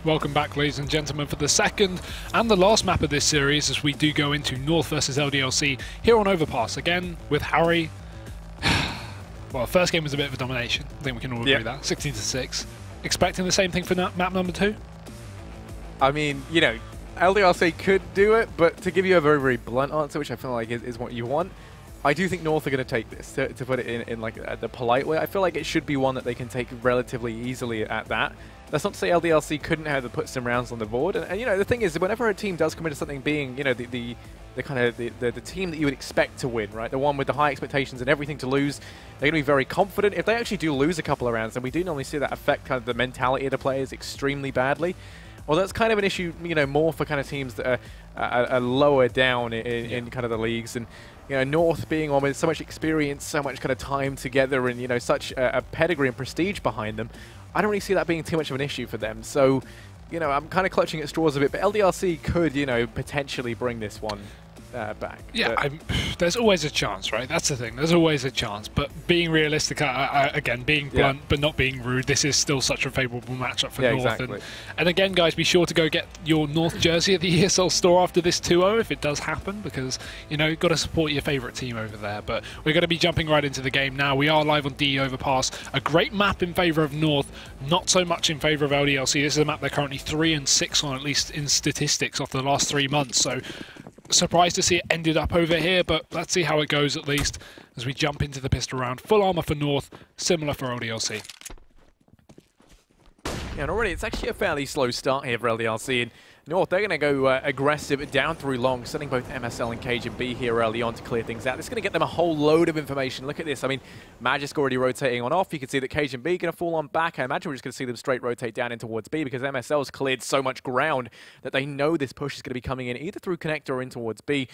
Welcome back, ladies and gentlemen, for the second and the last map of this series as we do go into North versus LDLC here on Overpass. Again, with Harry. Well, first game was a bit of a domination. I think we can all agree that. 16-6. Expecting the same thing for map number 2? I mean, you know, LDLC could do it, but to give you a very, very blunt answer, which I feel like is what you want, I do think North are going to take this, to put it in like the polite way. I feel like it should be one that they can take relatively easily at that. That's not to say LDLC couldn't have put some rounds on the board. And you know, the thing is, whenever a team does come into something being, you know, the team that you would expect to win, right? The one with the high expectations and everything to lose, they're going to be very confident. If they actually do lose a couple of rounds, then we do normally see that affect kind of the mentality of the players extremely badly. Well, that's kind of an issue, you know, more for kind of teams that are lower down in kind of the leagues. And, you know, North being one with so much experience, so much kind of time together and, you know, such a pedigree and prestige behind them, I don't really see that being too much of an issue for them. So, you know, I'm kind of clutching at straws a bit, but LDLC could, you know, potentially bring this one back. Yeah, there's always a chance, right? That's the thing. There's always a chance. But being realistic, again, being blunt, but not being rude, this is still such a favourable matchup for North. Exactly. And again, guys, be sure to go get your North jersey at the ESL store after this 2-0 if it does happen, because, you know, you've got to support your favourite team over there. But we're going to be jumping right into the game now. We are live on DE Overpass. A great map in favour of North, not so much in favour of LDLC. This is a map they're currently 3-6 on, at least in statistics, after the last 3 months. So surprised to see it ended up over here, but let's see how it goes at least as we jump into the pistol round. Full armor for North, similar for LDLC. Yeah, and already it's actually a fairly slow start here for LDLC. And North, they're going to go aggressive down through long, sending both MSL and KGB here early on to clear things out. This is going to get them a whole load of information. Look at this. I mean, Magisk already rotating on off. You can see that KGB going to fall on back. I imagine we're just going to see them straight rotate down in towards B because MSL's cleared so much ground that they know this push is going to be coming in either through connector or in towards B.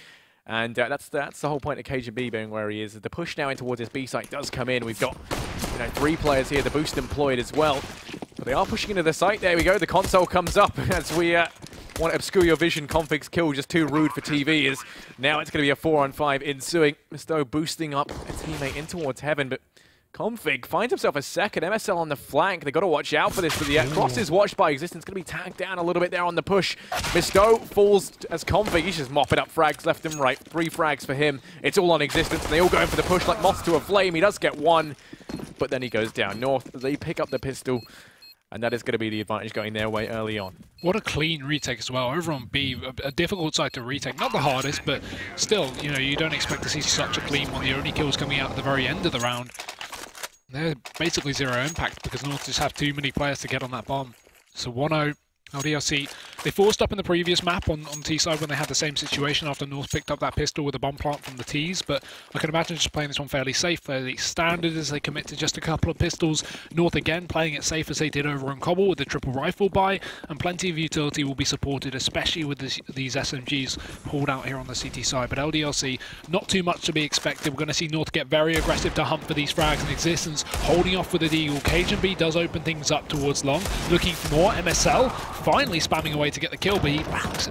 And that's the whole point of KGB being where he is. The push now in towards this B site does come in. We've got, you know, 3 players here, the boost employed as well. But they are pushing into the site. There we go. The console comes up as we want to obscure your vision. Config's kill just too rude for TV. Is now it's going to be a 4-on-5 ensuing. Misto boosting up a teammate in towards heaven, but Config finds himself a second. MSL on the flank. They've got to watch out for this, but the cross is watched by Existence. Going to be tagged down a little bit there on the push. Misto falls as Config. He's just mopping up frags left and right. 3 frags for him. It's all on Existence, and they all go in for the push like moths to a flame. He does get 1, but then he goes down. North, they pick up the pistol, and that is going to be the advantage going their way early on. What a clean retake as well. Over on B, a difficult side to retake. Not the hardest, but still, you know, you don't expect to see such a clean one. The only kills coming out at the very end of the round. They're basically 0 impact because North just have too many players to get on that bomb. So 1-0. LDLC, they forced up in the previous map on T side when they had the same situation after North picked up that pistol with a bomb plant from the Ts, but I can imagine just playing this one fairly safe, fairly standard as they commit to just a couple of pistols. North again playing it safe as they did over on Cobble with the triple rifle buy, and plenty of utility will be supported, especially with these SMGs pulled out here on the CT side. But LDLC, not too much to be expected. We're going to see North get very aggressive to hunt for these frags in Existence, holding off with the Deagle. KGB does open things up towards long, looking for more. MSL finally spamming away to get the kill, but he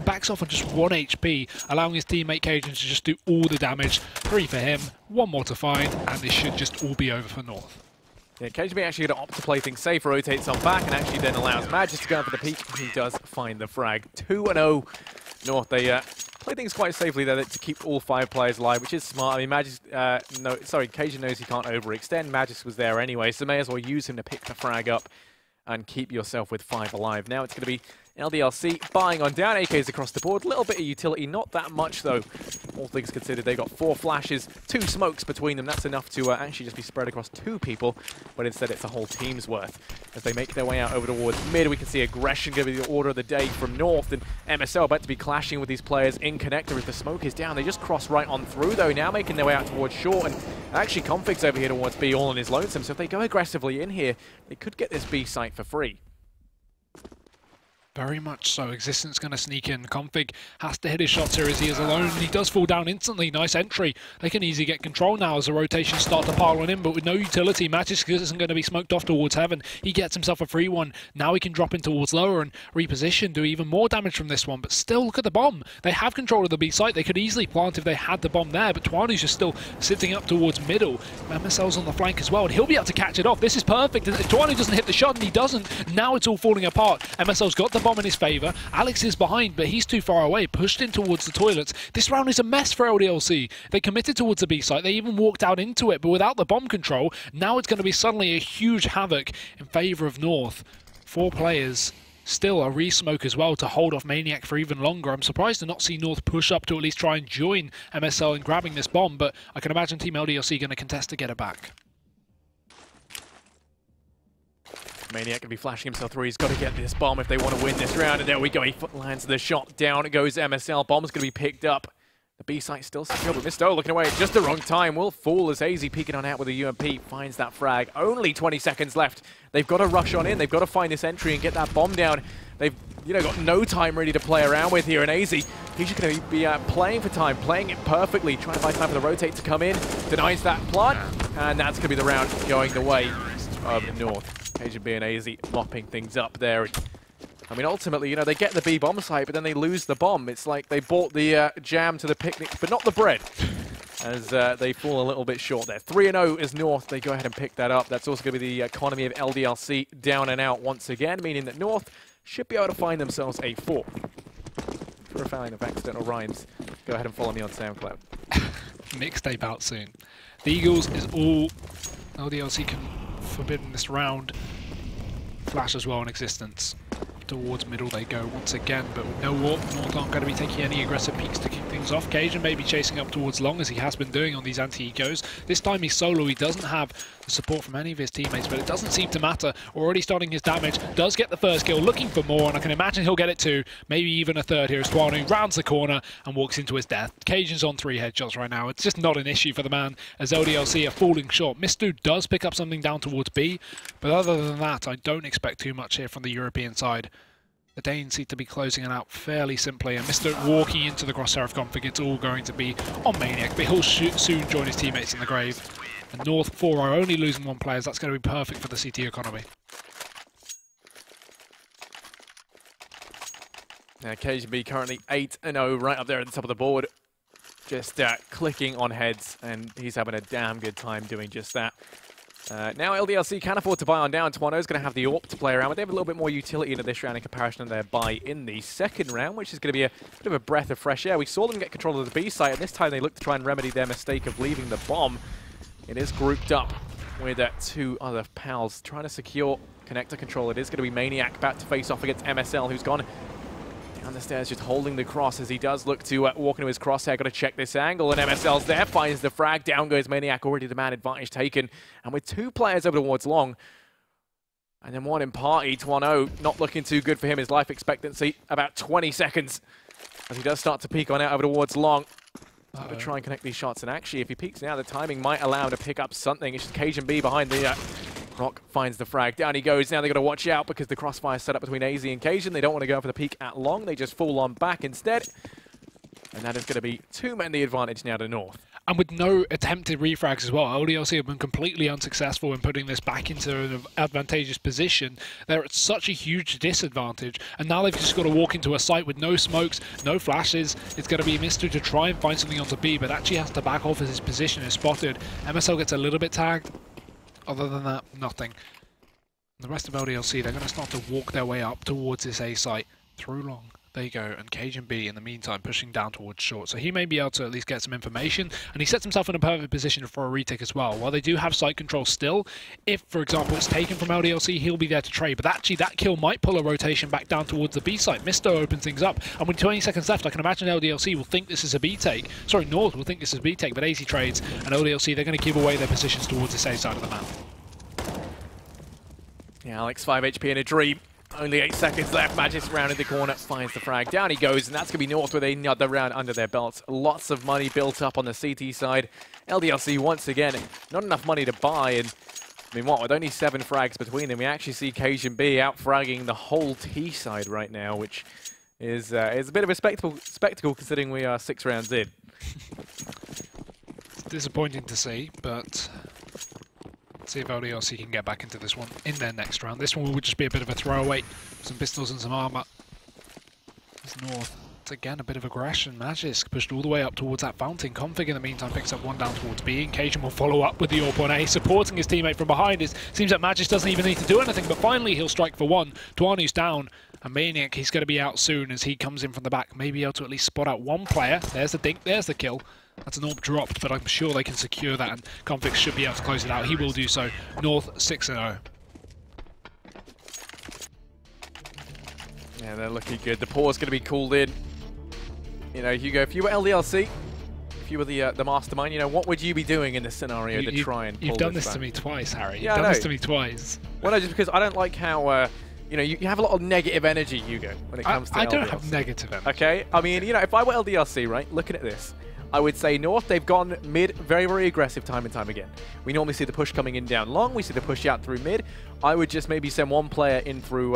backs off on just 1 HP, allowing his teammate Cajun to just do all the damage. 3 for him, 1 more to find, and this should just all be over for North. Yeah, KGB actually going to opt to play things safe, rotates on back, and actually then allows Magisk to go for the peek. He does find the frag. 2-0 North. They play things quite safely there to keep all 5 players alive, which is smart. I mean, Cajun knows he can't overextend. Magisk was there anyway, so may as well use him to pick the frag up and keep yourself with 5 alive. Now it's going to be LDLC buying on down. AKs across the board. A little bit of utility, not that much though. All things considered, they got 4 flashes, 2 smokes between them. That's enough to actually just be spread across 2 people, but instead it's a whole team's worth. As they make their way out over towards mid, we can see aggression going to be the order of the day from North, and MSL about to be clashing with these players in connector as the smoke is down. They just cross right on through though, now making their way out towards short, and actually Config's over here towards B all on his lonesome, so if they go aggressively in here, they could get this B site for free. Very much so. Existence going to sneak in. Config has to hit his shots here as he is alone. He does fall down instantly. Nice entry. They can easily get control now as the rotations start to pile on him, but with no utility, Magisk isn't going to be smoked off towards heaven. He gets himself a free one. Now he can drop in towards lower and reposition, do even more damage from this one, but still, look at the bomb. They have control of the B site. They could easily plant if they had the bomb there, but Twanu's just still sitting up towards middle. MSL's on the flank as well, and he'll be able to catch it off. This is perfect. If Twanu doesn't hit the shot, and he doesn't, now it's all falling apart. MSL's got the bomb in his favour. Alex is behind, but he's too far away, pushed in towards the toilets. This round is a mess for LDLC. They committed towards the B site. They even walked out into it, but without the bomb control, now it's going to be suddenly a huge havoc in favour of North. 4 players. Still a re-smoke as well to hold off Maniac for even longer. I'm surprised to not see North push up to at least try and join MSL in grabbing this bomb, but I can imagine Team LDLC going to contest to get it back. Maniac can be flashing himself through. He's got to get this bomb if they want to win this round. And there we go. He lands the shot. Down goes MSL. Bomb's going to be picked up. The B site still secure, but Mr. O looking away at just the wrong time. Will fall as AZ peeking on out with a UMP. Finds that frag. Only 20 seconds left. They've got to rush on in. They've got to find this entry and get that bomb down. They've got no time really to play around with here. And AZ, he's just going to be playing for time, playing it perfectly, trying to find time for the rotate to come in. Denies that plant. And that's going to be the round going the way of North. KGB and AZ mopping things up there. I mean, ultimately, they get the B bomb site, but then they lose the bomb. It's like they bought the jam to the picnic, but not the bread, as they fall a little bit short there. 3-0 is North. They go ahead and pick that up. That's also going to be the economy of LDLC down and out once again, meaning that North should be able to find themselves a 4. For a fouling of accidental rhymes, go ahead and follow me on SoundCloud. Mixtape out soon. The Eagles is all LDLC can forbid in this round. Flash as well in existence. Towards middle they go once again, but no warp. North aren't going to be taking any aggressive peeks to kick things off. Cajun may be chasing up towards long, as he has been doing on these anti-ecos. This time he's solo, he doesn't have the support from any of his teammates, but it doesn't seem to matter. Already starting his damage, does get the first kill, looking for more, and I can imagine he'll get it too. Maybe even a third here as Twanu rounds the corner and walks into his death. Cajun's on 3 headshots right now. It's just not an issue for the man, as LDLC are falling short. Mistu does pick up something down towards B, but other than that, I don't expect too much here from the European side. The Danes seem to be closing it out fairly simply, and Mr. walking into the crosshair of config, it's all going to be on Maniac, but he'll soon join his teammates in the grave. And North 4 are only losing 1 player, so that's going to be perfect for the CT economy. Now KGB currently 8-0 right up there at the top of the board. Just clicking on heads, and he's having a damn good time doing just that. Now LDLC can afford to buy on down. Twano's going to have the AWP to play around with. They have a little bit more utility into this round in comparison to their buy in the second round, which is going to be a bit of a breath of fresh air. We saw them get control of the B site, and this time they look to try and remedy their mistake of leaving the bomb. It is grouped up with 2 other pals trying to secure connector control. It is going to be Maniac about to face off against MSL, who's gone down the stairs, just holding the cross as he does look to walk into his crosshair. Got to check this angle, and MSL's there, finds the frag. Down goes Maniac, already the man advantage taken. And with 2 players over towards long, and then 1 in party, Twano not looking too good for him. His life expectancy about 20 seconds as he does start to peek on out over towards long. Got to try and connect these shots, and actually if he peeks now, the timing might allow him to pick up something. It's just Cajun B behind the Rock finds the frag. Down he goes. Now they've got to watch out because the crossfire set up between AZ and Cajun. They don't want to go for the peek at long. They just fall on back instead. And that is going to be 2 men the advantage now to North. And with no attempted refrags as well, LDLC have been completely unsuccessful in putting this back into an advantageous position. They're at such a huge disadvantage, and now they've just got to walk into a site with no smokes, no flashes. It's going to be Mister to try and find something onto B, but actually has to back off as his position is spotted. MSL gets a little bit tagged. Other than that, nothing. The rest of LDLC, they're going to start to walk their way up towards this A site through long. There you go, and Cajun B in the meantime pushing down towards short. So he may be able to at least get some information, and he sets himself in a perfect position for a retake as well. While they do have site control still, if, for example, it's taken from LDLC, he'll be there to trade. But actually, that kill might pull a rotation back down towards the B site. Misto opens things up, and with 20 seconds left, I can imagine LDLC will think this is a B take. Sorry, North will think this is a B take, but AZ trades, and LDLC, they're going to give away their positions towards this A side of the map. Yeah, Alex 5 HP in a dream. Only 8 seconds left. Magic's round in the corner, finds the frag. Down he goes, and that's going to be North with another round under their belts. Lots of money built up on the CT side. LDLC, once again, not enough money to buy. And I mean, what, with only 7 frags between them, we actually see Cajun B out-fragging the whole T side right now, which is a bit of a spectacle considering we are 6 rounds in. It's disappointing to see, but see if LDLC can get back into this one in their next round. This one will just be a bit of a throwaway. Some pistols and some armor. It's North Again, a bit of aggression. Magisk pushed all the way up towards that fountain. Config in the meantime picks up one down towards B. And Cajun will follow up with the AWP on A, supporting his teammate from behind. It seems that Magisk doesn't even need to do anything, but finally he'll strike for one. Tuanu's down. And Maniac, he's going to be out soon as he comes in from the back. Maybe able to at least spot out one player. There's the dink, there's the kill. That's an AWP dropped, but I'm sure they can secure that, and Config should be able to close it out. He will do so. North 6-0. Yeah, they're looking good. The pause going to be called in. You know, Hugo, if you were LDLC, if you were the mastermind, you know, what would you be doing in this scenario to try and pull You've done this this back? to me twice, Harry. Yeah, You've done this to me twice. Well, no, just because I don't like how, you know, you have a lot of negative energy, Hugo, when it comes to LDLC. I don't have negative energy. Okay? I mean, you know, if I were LDLC, right, looking at this, I would say North, they've gone mid very, very aggressive time and time again. We normally see the push coming in down long. We see the push out through mid. I would just maybe send one player in through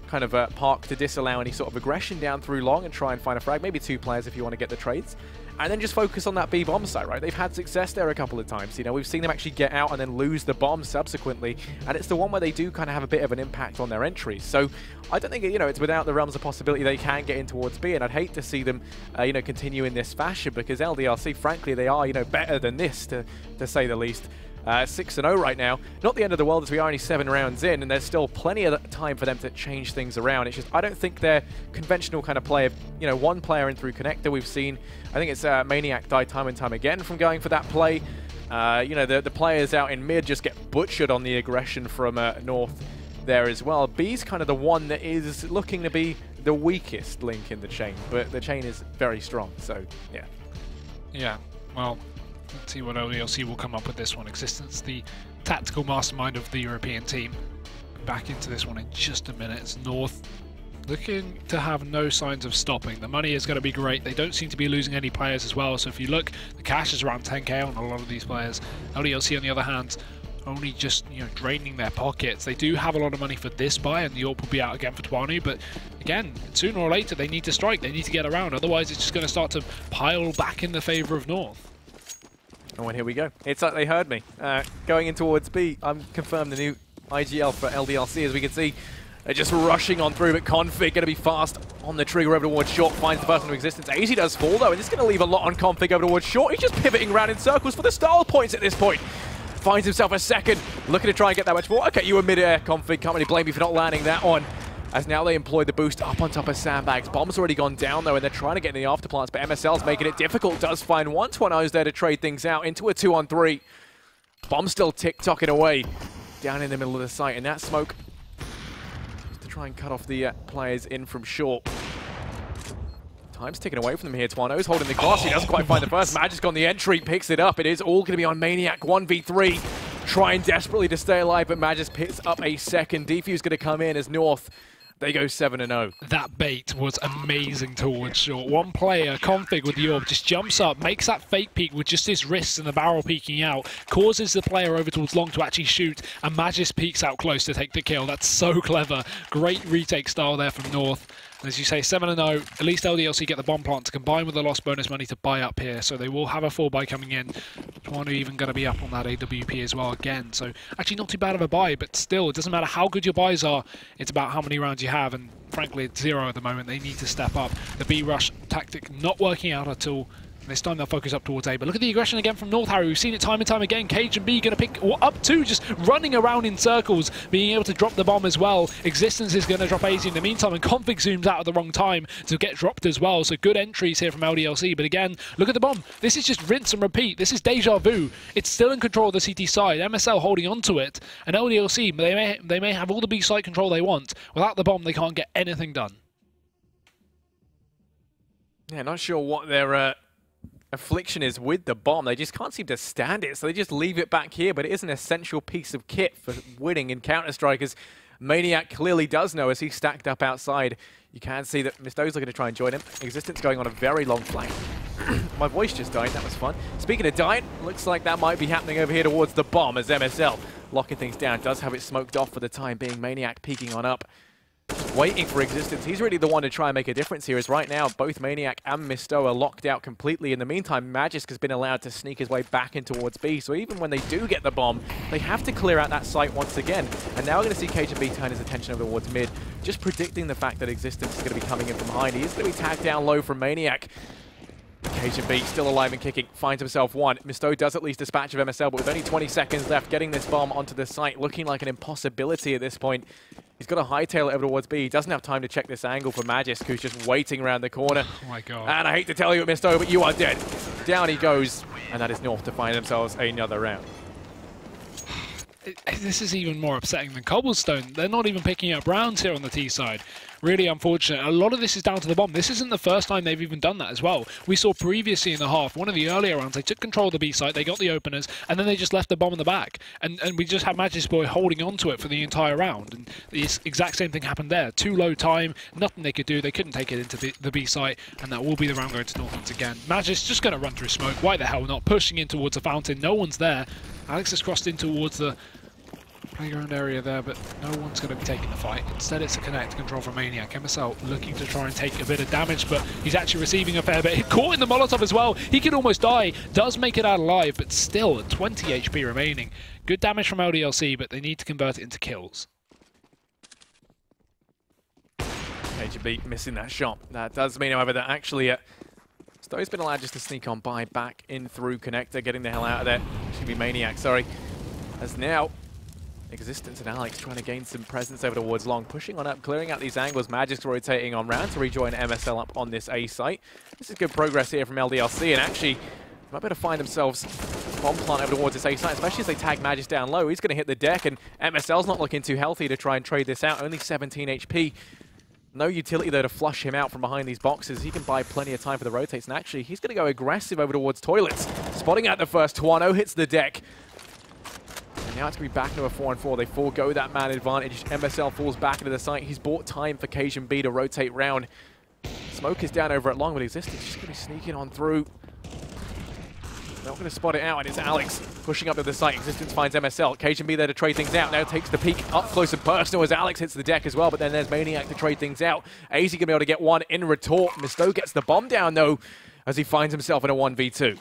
kind of park to disallow any sort of aggression down through long and try and find a frag. Maybe two players if you want to get the trades. And then just focus on that B bomb site, right? They've had success there a couple of times. You know, we've seen them actually get out and then lose the bomb subsequently. And it's the one where they do kind of have a bit of an impact on their entries. So I don't think, you know, it's without the realms of possibility they can get in towards B. And I'd hate to see them, you know, continue in this fashion because LDLC, frankly, they are, you know, better than this, to say the least. 6-0 right now. Not the end of the world as we are only 7 rounds in, and there's still plenty of time for them to change things around. It's just, I don't think they're conventional kind of player. You know, one player in through connector we've seen. I think it's Maniac die time and time again from going for that play. You know, the players out in mid just get butchered on the aggression from North there as well. B's kind of the one that is looking to be the weakest link in the chain, but the chain is very strong, so yeah. Yeah, well, let's see what LDLC will come up with this one. Existence, the tactical mastermind of the European team. Back into this one in just a minute. It's North looking to have no signs of stopping. The money is going to be great. They don't seem to be losing any players as well. So if you look, the cash is around 10k on a lot of these players. LDLC, on the other hand, only just, you know, draining their pockets. They do have a lot of money for this buy, and the AWP will be out again for Tuanu, but again, sooner or later they need to strike. They need to get around. Otherwise, it's just going to start to pile back in the favor of North. Oh, and here we go. It's like they heard me. Going in towards B, I'm confirmed the new IGL for LDLC, as we can see. They're just rushing on through, but Config going to be fast on the trigger over towards Short, finds the first one of existence. AZ does fall, though, and this is going to leave a lot on Config over towards Short. He's just pivoting around in circles for the style points at this point. Finds himself a second, looking to try and get that much more. Okay, you were mid-air, Config. Can't really blame you for not landing that one. As now they employ the boost up on top of sandbags. Bomb's already gone down, though, and they're trying to get in the afterplants, but MSL's making it difficult. Does find one. Tuanu's there to trade things out into a 2-on-3. Bomb still tick-tocking away down in the middle of the site, and that smoke just to try and cut off the players in from Short. Time's ticking away from them here. Tuanu's holding the cross. He doesn't quite find the first. Magisk on the entry, picks it up. It is all going to be on Maniac 1v3. Trying desperately to stay alive, but Magisk picks up a second. Defuse going to come in as North. They go 7-0. That bait was amazing towards Short. One player, Config with the AWP, just jumps up, makes that fake peek with just his wrists and the barrel peeking out, causes the player over towards long to actually shoot, and Magisk peeks out close to take the kill. That's so clever. Great retake style there from North. And as you say, 7-0, at least LDLC get the bomb plant to combine with the lost bonus money to buy up here, so they will have a 4-buy coming in. Tuanu even going to be up on that AWP as well again, so actually not too bad of a buy, but still, it doesn't matter how good your buys are, it's about how many rounds you have, and frankly, it's 0 at the moment. They need to step up. The B-rush tactic not working out at all. This time they'll focus up towards A, but look at the aggression again from North, Harry. We've seen it time and time again. Cage and B going to pick up 2, just running around in circles, being able to drop the bomb as well. Existence is going to drop AZ in the meantime, and Config zooms out at the wrong time to get dropped as well. So good entries here from LDLC, but again, look at the bomb. This is just rinse and repeat. This is deja vu. It's still in control of the CT side. MSL holding on to it, and LDLC, they may have all the B site control they want. Without the bomb, they can't get anything done. Yeah, not sure what their affliction is with the bomb. They just can't seem to stand it, so they just leave it back here, but it is an essential piece of kit for winning in Counter-Strike, as Maniac clearly does know as he's stacked up outside. You can see that Misto's looking to try and join him. Existence going on a very long flank. My voice just died, that was fun. Speaking of dying, looks like that might be happening over here towards the bomb as MSL locking things down. Does have it smoked off for the time being. Maniac peeking on up. waiting for Existence. He's really the one to try and make a difference here, as right now both Maniac and Misto are locked out completely. In the meantime, Magisk has been allowed to sneak his way back in towards B, so even when they do get the bomb, they have to clear out that site once again. And now we're going to see KGB turn his attention over towards mid, just predicting the fact that Existence is going to be coming in from behind. He is going to be tagged down low from Maniac. KGB still alive and kicking, finds himself one. Misto does at least dispatch of MSL, but with only 20 seconds left, getting this bomb onto the site looking like an impossibility at this point. He's got to hightail it over towards B. He doesn't have time to check this angle for Magisk, who's just waiting around the corner. Oh my god. And I hate to tell you, Misto, but you are dead. Down he goes, and that is North to find themselves another round. This is even more upsetting than Cobblestone. They're not even picking up rounds here on the T side. Really unfortunate. A lot of this is down to the bomb. This isn't the first time they've even done that as well. We saw previously in the half, one of the earlier rounds, they took control of the B site, they got the openers, and then they just left the bomb in the back. And we just had Magisk Boy holding on to it for the entire round. And the exact same thing happened there. Too low time, nothing they could do. They couldn't take it into the B site, and that will be the round going to North once again. Magisk just going to run through smoke. Why the hell not? Pushing in towards the fountain. No one's there. Alex has crossed in towards the playground area there, but no one's going to be taking the fight. Instead, it's a connect control from Maniac. MSL looking to try and take a bit of damage, but he's actually receiving a fair bit. Caught in the Molotov as well. He could almost die. Does make it out alive, but still 20 HP remaining. Good damage from LDLC, but they need to convert it into kills. KGB missing that shot. That does mean, however, that actually Stowe's been allowed just to sneak on by back in through connector, getting the hell out of there. Should be Maniac, sorry. As now Existence and Alex trying to gain some presence over towards long, pushing on up, clearing out these angles. Magisk rotating on round to rejoin MSL up on this A site. This is good progress here from LDLC, and actually they might be able to find themselves bomb plant over towards this A site, especially as they tag Magisk down low. He's going to hit the deck, and MSL's not looking too healthy to try and trade this out. Only 17 HP. No utility though to flush him out from behind these boxes. He can buy plenty of time for the rotates, and actually he's going to go aggressive over towards toilets. Spotting out the first. Tuano hits the deck. Now it's going to be back to a 4-on-4. They forego that man advantage. MSL falls back into the site. He's bought time for Cajun B to rotate round. Smoke is down over at long, but Existence just going to be sneaking on through. They're not going to spot it out, and it's Alex pushing up to the site. Existence finds MSL. Cajun B there to trade things out. Now takes the peek up close and personal as Alex hits the deck as well, but then there's Maniac to trade things out. AZ going to be able to get one in retort. Misto gets the bomb down, though, as he finds himself in a 1v2.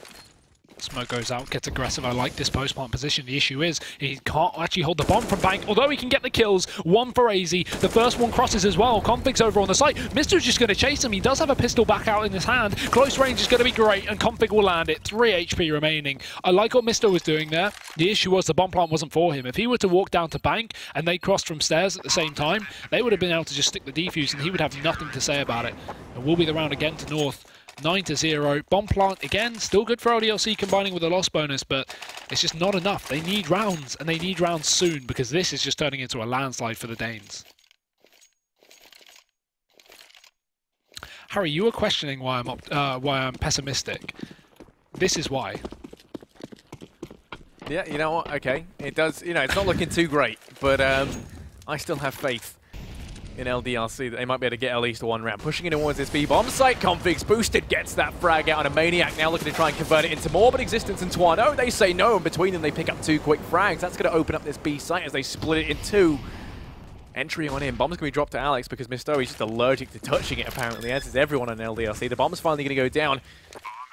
Smoke goes out, gets aggressive. I like this post-plant position. The issue is he can't actually hold the bomb from Bank, although he can get the kills. One for AZ. The first one crosses as well. Config's over on the site. Misto's just going to chase him. He does have a pistol back out in his hand. Close range is going to be great, and Config will land it. 3 HP remaining. I like what Misto was doing there. The issue was the bomb plant wasn't for him. If he were to walk down to Bank and they crossed from stairs at the same time, they would have been able to just stick the defuse, and he would have nothing to say about it. It will be the round again to North. 9-0. Bomb plant again, still good for LDLC combining with a loss bonus, but it's just not enough. They need rounds, and they need rounds soon, because this is just turning into a landslide for the Danes. Harry, you were questioning why I'm pessimistic. This is why. Yeah, you know what? Okay, it does. You know, it's not looking too great, but I still have faith in LDLC that they might be able to get at least one round. Pushing in towards this B-bomb site. Config's boosted, gets that frag out on a Maniac. Now looking to try and convert it into more, but Existence and Tuano, they say no, and between them they pick up 2 quick frags. That's going to open up this B site as they split it in 2. Entry on in. Bomb's going to be dropped to Alex because Misto is just allergic to touching it, apparently, as is everyone on LDLC. The bomb's finally going to go down.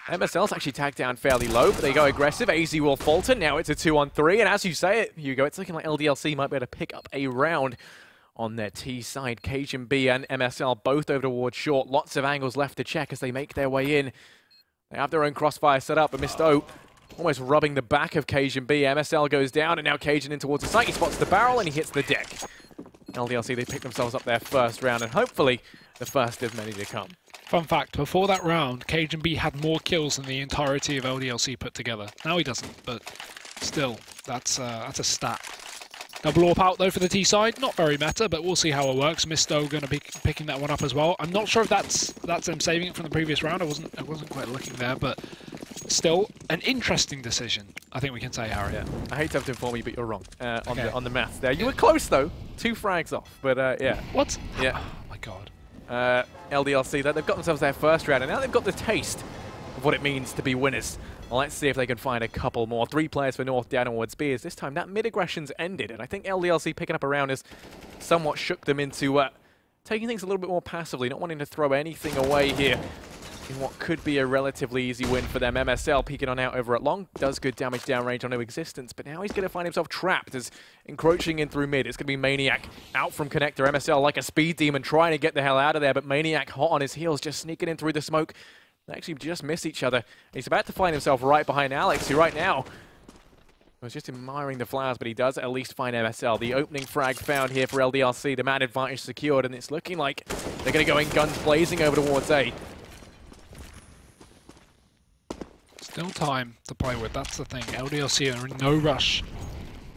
MSL's actually tagged down fairly low, but they go aggressive. AZ will falter. Now it's a 2-on-3, and as you say it, Hugo, it's looking like LDLC might be able to pick up a round on their T side. Cajun B and MSL both over towards short. Lots of angles left to check as they make their way in. They have their own crossfire set up, but Misto almost rubbing the back of Cajun B. MSL goes down, and now Cajun in towards the site. He spots the barrel, and he hits the deck. LDLC, they pick themselves up their first round, and hopefully the first of many to come. Fun fact, before that round, Cajun B had more kills than the entirety of LDLC put together. Now he doesn't, but still, that's a stat. Double AWP out though for the T side, not very meta, but we'll see how it works. Misto going to be picking that one up as well. I'm not sure if that's them saving it from the previous round. I wasn't quite looking there, but still an interesting decision, I think we can say, Harry. Yeah. I hate to have to inform you, but you're wrong on the maths there. You were close though, 2 frags off, but yeah. What? Yeah. Oh my god. LDLC, they've got themselves their first round, and now they've got the taste of what it means to be winners. Well, let's see if they can find a couple more. 3 players for North down towards B, as this time that mid-aggression's ended, and I think LDLC picking up a round has somewhat shook them into taking things a little bit more passively, not wanting to throw anything away here in what could be a relatively easy win for them. MSL peeking on out over at long, does good damage downrange on no existence, but now he's going to find himself trapped as encroaching in through mid. It's going to be Maniac out from connector. MSL like a speed demon trying to get the hell out of there, but Maniac hot on his heels, just sneaking in through the smoke. They actually just miss each other. He's about to find himself right behind Alex, who right now was just admiring the flowers, but he does at least find MSL. The opening frag found here for LDLC, the man advantage secured, and it's looking like they're going to go in guns blazing over towards A. Still time to play with, that's the thing. LDLC are in no rush.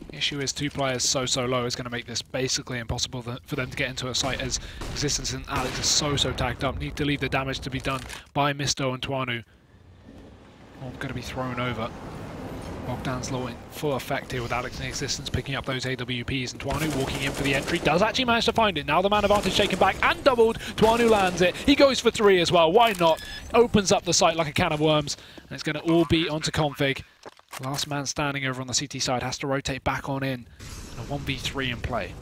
The issue is 2 players so low is going to make this basically impossible for them to get into a site, as Existence and Alex are so tagged up. Need to leave the damage to be done by Misto and Tuanu. All going to be thrown over. Bogdan's law in full effect here with Alex and Existence picking up those AWPs, and Tuanu walking in for the entry, does actually manage to find it. Now the man advantage taken back and doubled. Tuanu lands it. He goes for 3 as well. Why not? Opens up the site like a can of worms, and it's going to all be onto Config. Last man standing over on the CT side has to rotate back on in. And a 1v3 in play.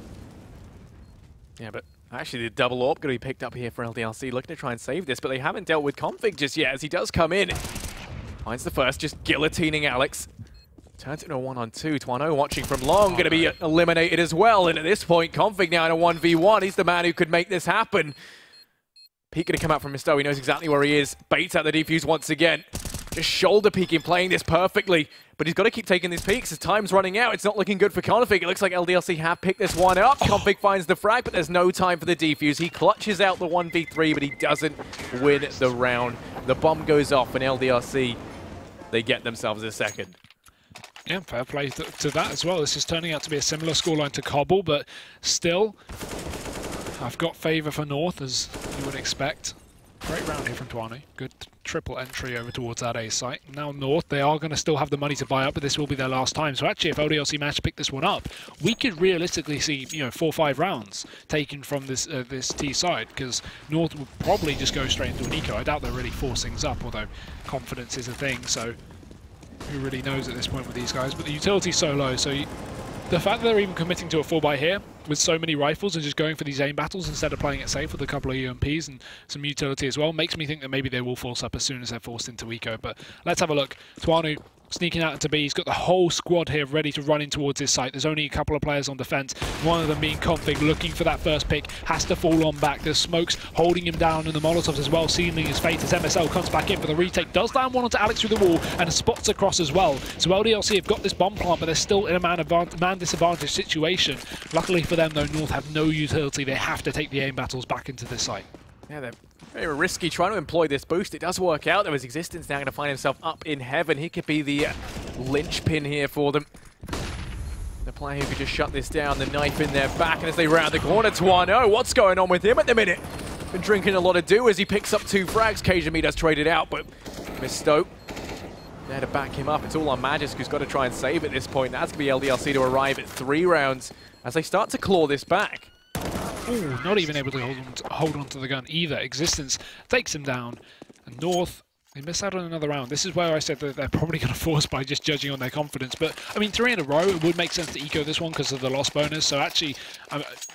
Yeah, but actually the double AWP going to be picked up here for LDLC, looking to try and save this, but they haven't dealt with Config just yet as he does come in. Finds the first, just guillotining Alex. Turns it into a 1-on-2. Tuano watching from long, going to be eliminated as well. And at this point, Config now in a 1v1. He's the man who could make this happen. Pete going to come out from Misto. He knows exactly where he is. Baits out the defuse once again. Just shoulder peeking, playing this perfectly. But he's got to keep taking these peeks. His time's running out. It's not looking good for Config. It looks like LDLC have picked this one up. Config finds the frag, but there's no time for the defuse. He clutches out the 1v3, but he doesn't win the round. The bomb goes off, and LDLC, they get themselves a second. Yeah, fair play to that as well. This is turning out to be a similar scoreline to Cobble, but still, I've got favour for North, as you would expect. Great round here from Tuanu. Good triple entry over towards that A site. Now North, they are going to still have the money to buy up, but this will be their last time. So actually, if LDLC manage to pick this one up, we could realistically see, 4 or 5 rounds taken from this T side, because North will probably just go straight into an eco. I doubt they'll really force things up, although confidence is a thing. So who really knows at this point with these guys? But the utility's so low, so the fact that they're even committing to a 4x here with so many rifles and just going for these aim battles instead of playing it safe with a couple of UMPs and some utility as well makes me think that maybe they will force up as soon as they're forced into eco. But let's have a look. Tuanu sneaking out into B. He's got the whole squad here ready to run in towards his site. There's only a couple of players on defense. One of them being Config, looking for that first pick. Has to fall on back. There's smokes holding him down, and the Molotovs as well, sealing his fate as MSL comes back in for the retake. Does land one onto Alex through the wall, and spots across as well. So LDLC have got this bomb plant, but they're still in a man disadvantage situation. Luckily for them, though, North have no utility. They have to take the aim battles back into this site. Yeah, they're very risky trying to employ this boost. It does work out. There was Existence now going to find himself up in heaven. He could be the linchpin here for them. The player who could just shut this down, the knife in their back, and as they round the corner, Tuano, what's going on with him at the minute? Been drinking a lot of dew as he picks up 2 frags. Kajami does trade it out, but Misto there to back him up. It's all on Magisk, who's got to try and save at this point. That's going to be LDLC to arrive at 3 rounds as they start to claw this back. Ooh, not even able to hold on to the gun either. Existence takes him down, and North, they miss out on another round. This is where I said that they're probably going to force by just judging on their confidence. But, I mean, 3 in a row, it would make sense to eco this one because of the loss bonus. So, actually,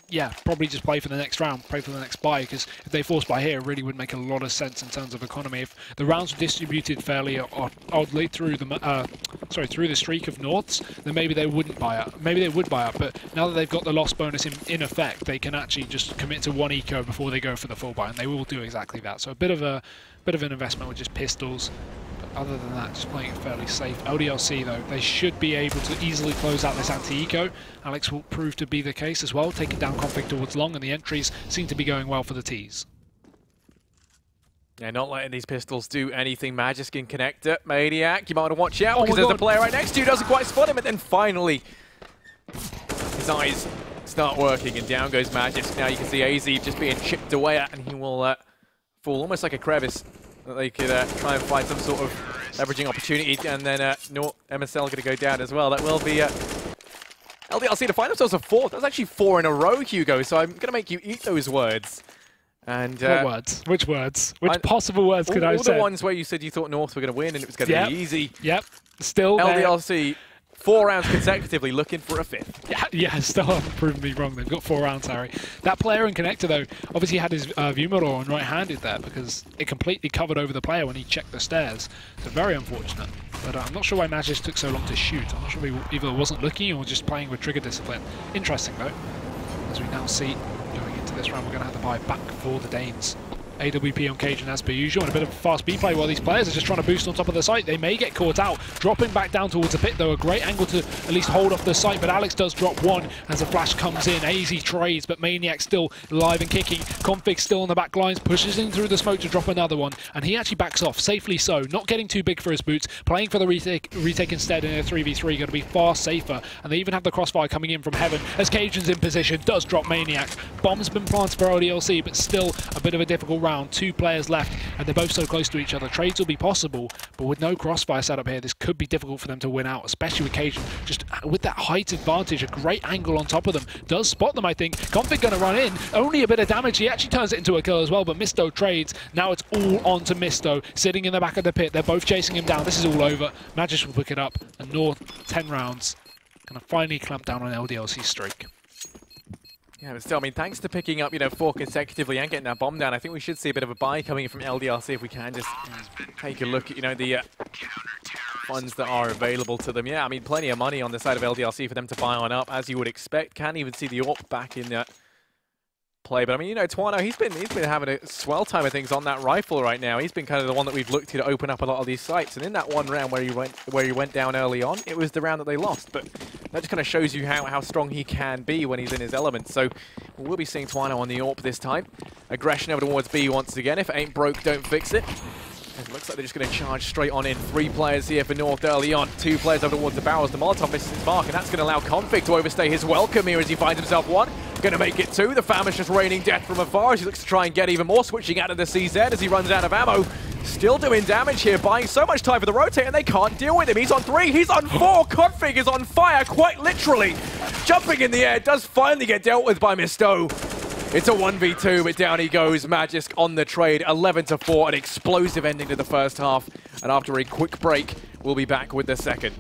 yeah, probably just play for the next round, play for the next buy, because if they force buy here, it really would make a lot of sense in terms of economy. If the rounds were distributed fairly oddly through the streak of Norths, then maybe they wouldn't buy up. Maybe they would buy up, but now that they've got the loss bonus in effect, they can actually just commit to 1 eco before they go for the full buy, and they will do exactly that. So a bit of an investment with just pistols, but other than that, just playing it fairly safe. LDLC, though, they should be able to easily close out this anti-eco. Alex will prove to be the case as well, taking down Config towards long, and the entries seem to be going well for the Ts. Yeah, not letting these pistols do anything. Magisk in connector. Maniac, you might want to watch out because there's a player right next to you, doesn't quite spot him, and then finally his eyes start working, and down goes Magisk. Now you can see AZ just being chipped away at, and he will fall almost like a crevice that they could try and find some sort of leveraging opportunity, and then MSL going to go down as well. That will be LDLC to find themselves a 4th. That's actually 4 in a row, Hugo, so I'm going to make you eat those words. And what words? Which words? Which possible words could I say? All the ones where you said you thought North were going to win and it was going to be easy. Yep. Still LDLC 4 rounds consecutively, looking for a 5th. Yeah, still haven't proven me wrong. They've got 4 rounds, Harry. That player in connector, though, obviously had his view mirror on right-handed there because it completely covered over the player when he checked the stairs. So very unfortunate. But I'm not sure why Magic took so long to shoot. I'm not sure if he either wasn't looking or just playing with trigger discipline. Interesting, though. As we now see, going into this round, we're going to have to buy back for the Danes. AWP on Cajun as per usual, and a bit of fast B play while these players are just trying to boost on top of the site. They may get caught out. Dropping back down towards the pit, though, a great angle to at least hold off the site, but Alex does drop one as the flash comes in. AZ trades, but Maniac still alive and kicking. Config still on the back lines, pushes in through the smoke to drop another one, and he actually backs off, safely so, not getting too big for his boots, playing for the retake instead in a 3v3, going to be far safer, and they even have the crossfire coming in from heaven as Cajun's in position, does drop Maniac. Bomb's been planted for LDLC, but still a bit of a difficult round. 2 players left, and they're both so close to each other. Trades will be possible, but with no crossfire setup here, this could be difficult for them to win out, especially with Cajun. Just with that height advantage, a great angle on top of them. Does spot them, I think. Config going to run in. Only a bit of damage. He actually turns it into a kill as well, but Misto trades. Now it's all on to Misto, sitting in the back of the pit. They're both chasing him down. This is all over. Magic will pick it up, and North, 10 rounds, going to finally clamp down on LDLC's streak. Yeah, but still, I mean, thanks to picking up, 4 consecutively and getting that bomb down, I think we should see a bit of a buy coming in from LDLC if we can just take a look at, the funds that are available to them. Yeah, I mean, plenty of money on the side of LDLC for them to buy on up, as you would expect. Can't even see the AWP back in play, but I mean, Twano, he's been having a swell time of things on that rifle right now. He's been kind of the one that we've looked to open up a lot of these sites, and in that one round where he went down early on, it was the round that they lost, but that just kind of shows you how strong he can be when he's in his element. So we'll be seeing Twano on the AWP this time. Aggression over towards B once again. If it ain't broke, don't fix it. It looks like they're just going to charge straight on in. 3 players here for North early on. 2 players over towards the barrels. The Molotov misses his mark, and that's going to allow Config to overstay his welcome here as he finds himself 1. Going to make it 2. The Fam is just raining death from afar as he looks to try and get even more, switching out of the CZ as he runs out of ammo. Still doing damage here, buying so much time for the rotate, and they can't deal with him. He's on 3, he's on 4. Config is on fire, quite literally. Jumping in the air, does finally get dealt with by Misto. It's a 1v2, but down he goes. Magisk on the trade, 11-4, an explosive ending to the first half. And after a quick break, we'll be back with the second.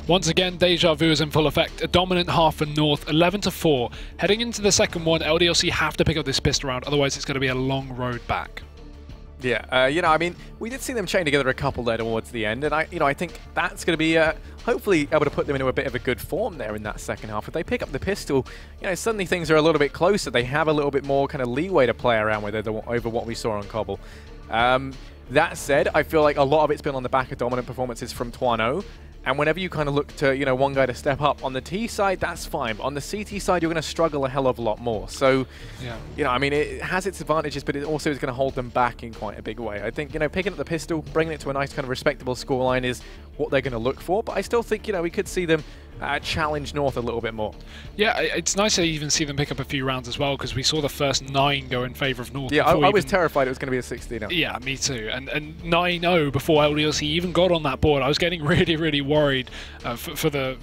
Once again, Deja Vu is in full effect. A dominant half for North, 11-4. Heading into the second one, LDLC have to pick up this pistol round, otherwise it's going to be a long road back. Yeah, I mean, we did see them chain together a couple there towards the end, and I think that's going to be hopefully able to put them into a bit of a good form there in that second half. If they pick up the pistol, suddenly things are a little bit closer. They have a little bit more kind of leeway to play around with over what we saw on Cobble. That said, I feel like a lot of it's been on the back of dominant performances from Twano. And whenever you kind of look to, one guy to step up on the T side, that's fine. On the CT side, you're going to struggle a hell of a lot more. So, yeah. I mean, it has its advantages, but it also is going to hold them back in quite a big way. I think, picking up the pistol, bringing it to a nice kind of respectable scoreline is what they're going to look for. But I still think, we could see them challenge North a little bit more. Yeah, it's nice to even see them pick up a few rounds as well, because we saw the first 9 go in favour of North. Yeah, I was terrified it was going to be a 16-0. Yeah, me too. And 9-0 before LDLC even got on that board. I was getting really, really worried for the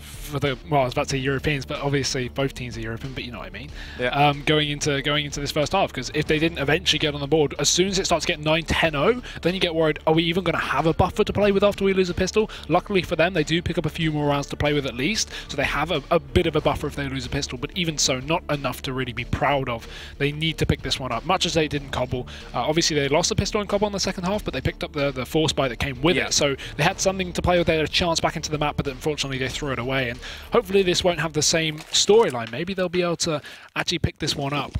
well, I was about to say Europeans, but obviously both teams are European, but you know what I mean. Yeah. Going into this first half, because if they didn't eventually get on the board, as soon as it starts getting 9-10-0, then you get worried, are we even going to have a buffer to play with after we lose a pistol? Luckily for them, they do pick up a few more rounds to play with at least. assist, so they have a bit of a buffer if they lose a pistol, but even so, not enough to really be proud of. They need to pick this one up, much as they did in Cobble. Obviously, they lost the pistol in Cobble in the second half, but they picked up the force buy that came with it, so they had something to play with. They had a chance back into the map, but unfortunately they threw it away, and hopefully this won't have the same storyline. Maybe they'll be able to actually pick this one up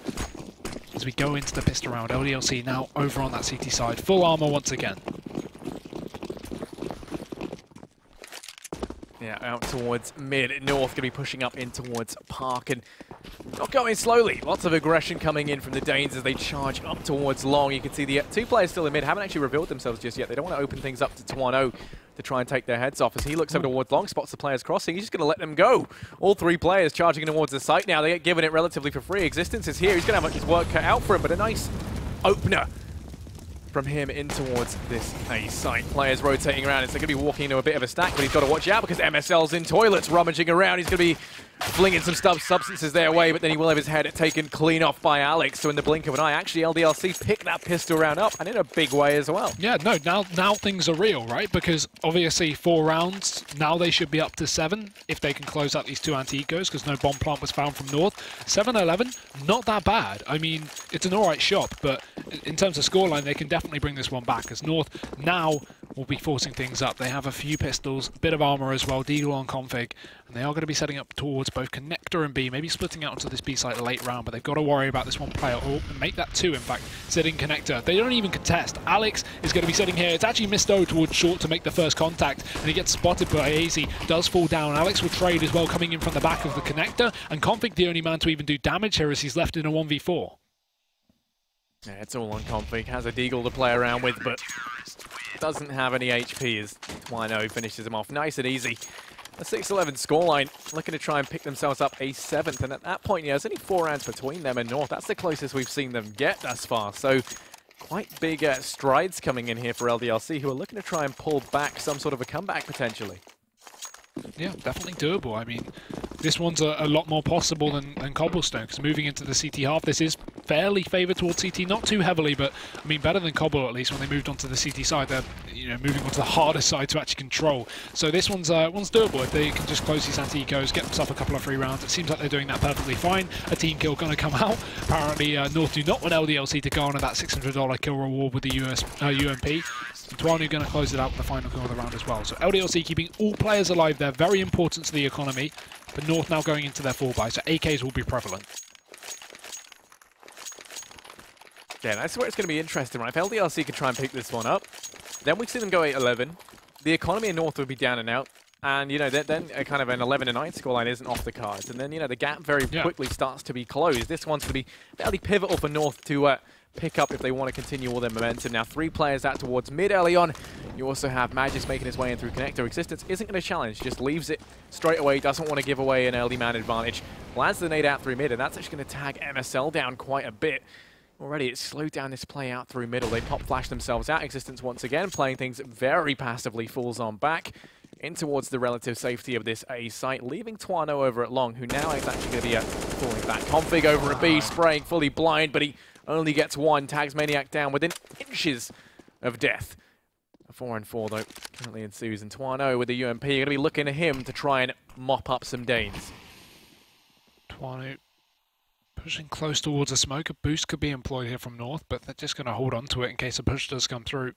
as we go into the pistol round. LDLC now over on that CT side, full armor once again. Yeah, out towards mid. North going to be pushing up in towards Park and not going slowly. Lots of aggression coming in from the Danes as they charge up towards long. You can see the two players still in mid haven't actually revealed themselves just yet. They don't want to open things up to Twano to try and take their heads off. As he looks over towards long, spots the players crossing. He's just going to let them go. All three players charging towards the site now. They get given it relatively for free. Existence is here. He's going to have his work cut out for him, but a nice opener from him in towards this A site. Players rotating around. It's going to be walking into a bit of a stack, but he's got to watch out because MSL's in toilets rummaging around. He's going to be flinging some substances their way, but then he will have his head taken clean off by Alex. So in the blink of an eye, actually LDLC picked that pistol round up, and in a big way as well. Yeah, no, now things are real, right? Because obviously 4 rounds, now they should be up to 7 if they can close out these 2 anti-ecos, because no bomb plant was found from North. 7-11, not that bad. I mean, it's an alright shot, but in terms of scoreline, they can definitely bring this one back, as North now will be forcing things up. They have a few pistols, a bit of armor as well, Deagle on config, and they are going to be setting up towards both Connector and B, maybe splitting out onto this B site late round, but they've got to worry about this one player, or make that 2 in fact, sitting Connector. They don't even contest. Alex is going to be sitting here. It's actually Misto towards short to make the first contact, and he gets spotted by AZ, does fall down. Alex will trade as well, coming in from the back of the Connector, and config the only man to even do damage here as he's left in a 1v4. Yeah, it's all on config. Has a Deagle to play around with, but doesn't have any HP as Twino finishes him off nice and easy. A 6-11 scoreline, looking to try and pick themselves up a 7th, and at that point, yeah, there's only 4 rounds between them and North. That's the closest we've seen them get thus far, so quite big strides coming in here for LDLC, who are looking to try and pull back some sort of a comeback potentially. Yeah, definitely doable. I mean, this one's a lot more possible than Cobblestone, because moving into the CT half, this is fairly favoured towards CT, not too heavily, but I mean better than Cobble at least. When they moved onto the CT side, they're moving onto the harder side to actually control. So this one's doable if they can just close these anti-ecos, get themselves a couple of free rounds. It seems like they're doing that perfectly fine. A team kill going to come out. Apparently North do not want LDLC to garner that $600 kill reward with the UMP. And Twanu going to close it out with the final kill of the round as well. So LDLC keeping all players alive there, very important to the economy. But North now going into their 4-buy, so AKs will be prevalent. Yeah, that's where it's going to be interesting, right? If LDLC can try and pick this one up, then we see them go 8-11. The economy in North would be down and out. And, then a kind of an 11-9 scoreline isn't off the cards. And then, the gap very quickly starts to be closed. This one's going to be fairly pivotal for North to pick up if they want to continue all their momentum. Now, 3 players out towards mid early on. You also have Magis making his way in through Connector. Existence isn't going to challenge, just leaves it straight away, doesn't want to give away an early man advantage. Lands the nade out through mid, and that's actually going to tag MSL down quite a bit. Already, it's slowed down this play out through middle. They pop flash themselves out. Existence once again, playing things very passively, falls on back in towards the relative safety of this A site, leaving Twano over at long, who now is actually going to be falling back. Config over at B, spraying fully blind, but he only gets 1. Tags Maniac down within inches of death. A 4-4 though currently ensues, and Twano with the UMP, you're going to be looking at him to try and mop up some Danes. Twano pushing close towards a smoke. A boost could be employed here from North, but they're just going to hold on to it in case a push does come through.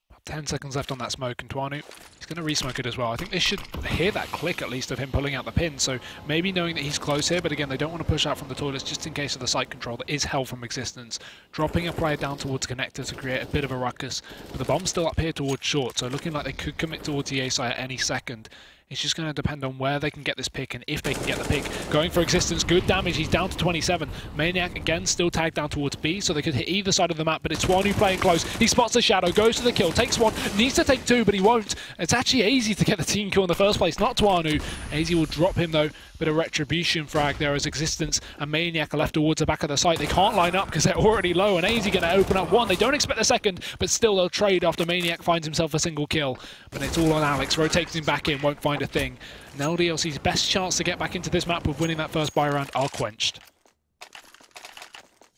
About 10 seconds left on that smoke, and Twanu, he's going to re-smoke it as well. I think they should hear that click at least of him pulling out the pin, so maybe knowing that he's close here, but again, they don't want to push out from the toilets just in case of the site control that is held from Existence. Dropping a player down towards Connector to create a bit of a ruckus, but the bomb's still up here towards short, so looking like they could commit towards the A site at any second. It's just going to depend on where they can get this pick and if they can get the pick. Going for Existence, good damage. He's down to 27. Maniac again still tagged down towards B, so they could hit either side of the map, but it's Twanu playing close. He spots the shadow, goes to the kill, takes 1, needs to take 2, but he won't. It's actually AZ to get the team kill in the first place, not Twanu. AZ will drop him though. Bit of retribution frag there as Existence and Maniac are left towards the back of the site. They can't line up because they're already low, and AZ going to open up 1. They don't expect the second, but still they'll trade after Maniac finds himself a single kill. But it's all on Alex, rotates him back in, won't find a thing. Now LDLC's best chance to get back into this map with winning that first buy round are quenched.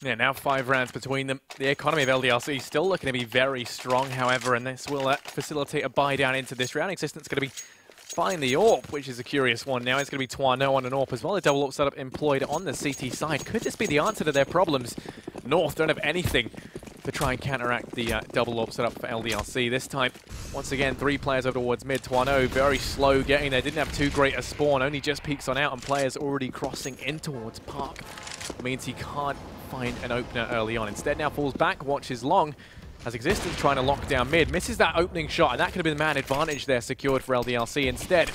Yeah, now 5 rounds between them. The economy of LDLC still looking to be very strong, however, and this will facilitate a buy down into this round. Existence going to be find the AWP, which is a curious one. Now it's going to be Toano on an AWP as well. A double AWP setup employed on the CT side. Could this be the answer to their problems? North don't have anything to try and counteract the double AWP setup for LDLC. This time, once again, 3 players over towards mid. Toano very slow getting there. Didn't have too great a spawn. Only just peeks on out, and players already crossing in towards Park. It means he can't find an opener early on. Instead now falls back, watches long, as Existence trying to lock down mid. Misses that opening shot, and that could have been the man advantage there secured for LDLC. Instead,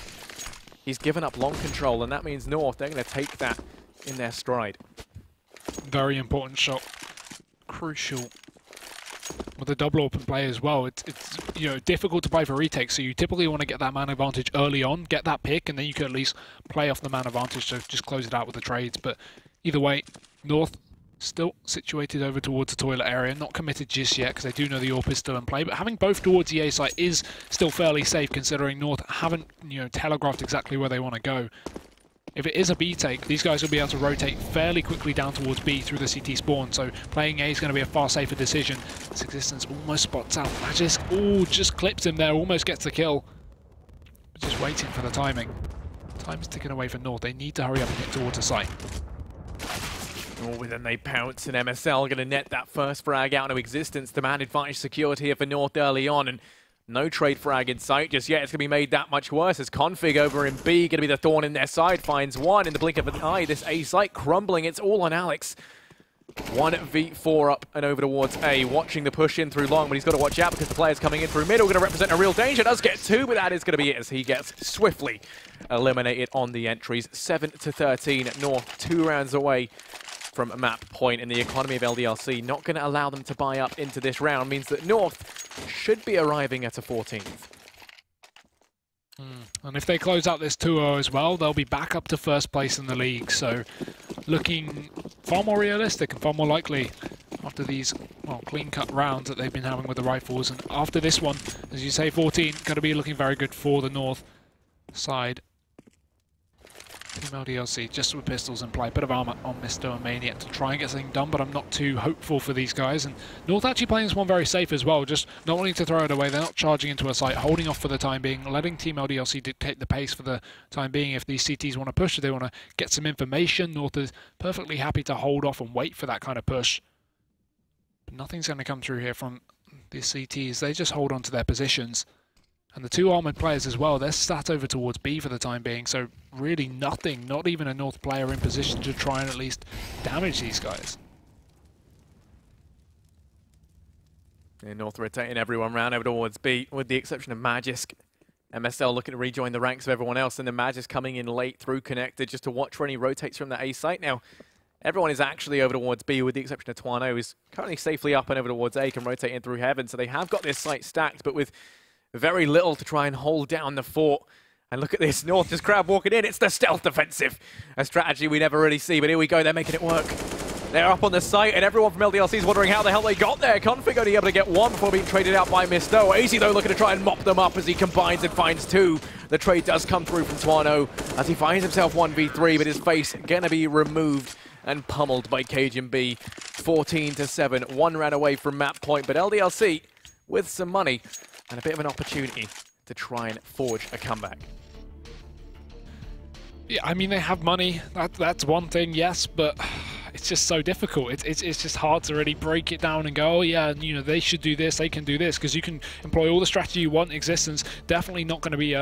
he's given up long control, and that means North, they're going to take that in their stride. Very important shot. Crucial. With the double open play as well, it's difficult to play for retake, so you typically want to get that man advantage early on, get that pick, and then you can at least play off the man advantage to just close it out with the trades. But either way, North still situated over towards the toilet area, not committed just yet because they do know the AWP is still in play, but having both towards the A site is still fairly safe considering North haven't telegraphed exactly where they want to go. If it is a B take, these guys will be able to rotate fairly quickly down towards B through the CT spawn, so playing A is going to be a far safer decision. This Existence almost spots out Magisk. Just clips him there, almost gets the kill. But just waiting for the timing. Time's ticking away for North. They need to hurry up and get towards the site. Then they pounce, and MSL going to net that first frag out of Existence. The man advantage secured here for North early on, and no trade frag in sight just yet. It's going to be made that much worse as Config over in B, going to be the thorn in their side, finds one in the blink of an eye. This A site crumbling. It's all on Alex. 1v4 up and over towards A, watching the push in through long, but he's got to watch out because the players coming in through middle going to represent a real danger. Does get 2, but that is going to be it as he gets swiftly eliminated on the entries. 7-13 North, 2 rounds away from map point, and the economy of LDLC not going to allow them to buy up into this round, means that North should be arriving at a 14th. And if they close out this 2-0 as well, they'll be back up to first place in the league, so looking far more realistic and far more likely after these clean-cut rounds that they've been having with the rifles. And after this one, as you say, 14, going to be looking very good for the North side. Team LDLC just with pistols in play, bit of armor on Mr. and Maniac to try and get something done, but I'm not too hopeful for these guys. And North actually playing this one very safe as well, just not wanting to throw it away. They're not charging into a site, holding off for the time being, letting Team LDLC dictate the pace for the time being. If these CTs want to push, if they want to get some information, North is perfectly happy to hold off and wait for that kind of push. But nothing's going to come through here from these CTs. They just hold on to their positions. And the 2 armoured players as well, they're sat over towards B for the time being, so really nothing, not even a North player in position to try and at least damage these guys. Yeah, North rotating everyone round over towards B, with the exception of Magisk. MSL looking to rejoin the ranks of everyone else, and then Magisk coming in late through connected just to watch where he rotates from the A site. Now, everyone is actually over towards B, with the exception of Toano, who's currently safely up and over towards A, can rotate in through Heaven, so they have got this site stacked, but with very little to try and hold down the fort. And look at this, North just crowd walking in. It's the stealth defensive, a strategy we never really see, but here we go, they're making it work. They're up on the site, and everyone from LDLC is wondering how the hell they got there. Config only able to get 1 before being traded out by Misto. AZ, though, looking to try and mop them up as he combines and finds 2. The trade does come through from Toano as he finds himself 1v3, but his face going to be removed and pummeled by Cajun B. 14-7, 1 round away from map point, but LDLC with some money and a bit of an opportunity to try and forge a comeback. Yeah, I mean, they have money. That's one thing, yes, but it's just so difficult. It's just hard to really break it down and go, oh yeah, they should do this, they can do this, because you can employ all the strategy you want. Existence definitely not going to be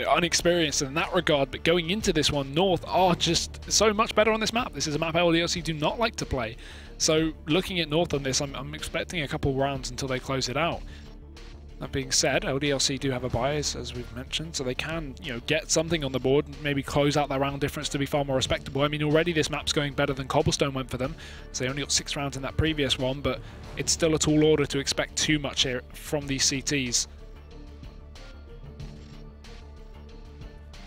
unexperienced in that regard, but going into this one, North are just so much better on this map. This is a map LDLC do not like to play. So looking at North on this, I'm expecting a couple rounds until they close it out. That being said, LDLC do have a bias, as we've mentioned, so they can, get something on the board and maybe close out their round difference to be far more respectable. I mean, already this map's going better than Cobblestone went for them, so they only got 6 rounds in that previous one, but it's still a tall order to expect too much here from these CTs.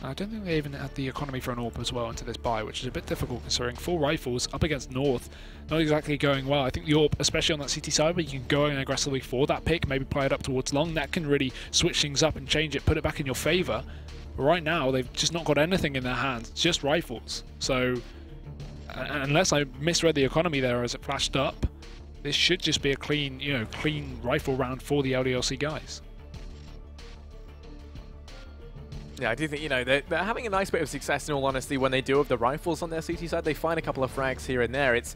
I don't think they even had the economy for an AWP as well into this buy, which is a bit difficult considering 4 rifles up against North, not exactly going well. I think the AWP, especially on that CT side, where you can go in aggressively for that pick, maybe play it up towards long, that can really switch things up and change it, put it back in your favour. But right now, they've just not got anything in their hands, just rifles. So, unless I misread the economy there as it flashed up, this should just be a clean, clean rifle round for the LDLC guys. Yeah, I do think, you know, they're having a nice bit of success, in all honesty, when they do have the rifles on their CT side. They find a couple of frags here and there. It's,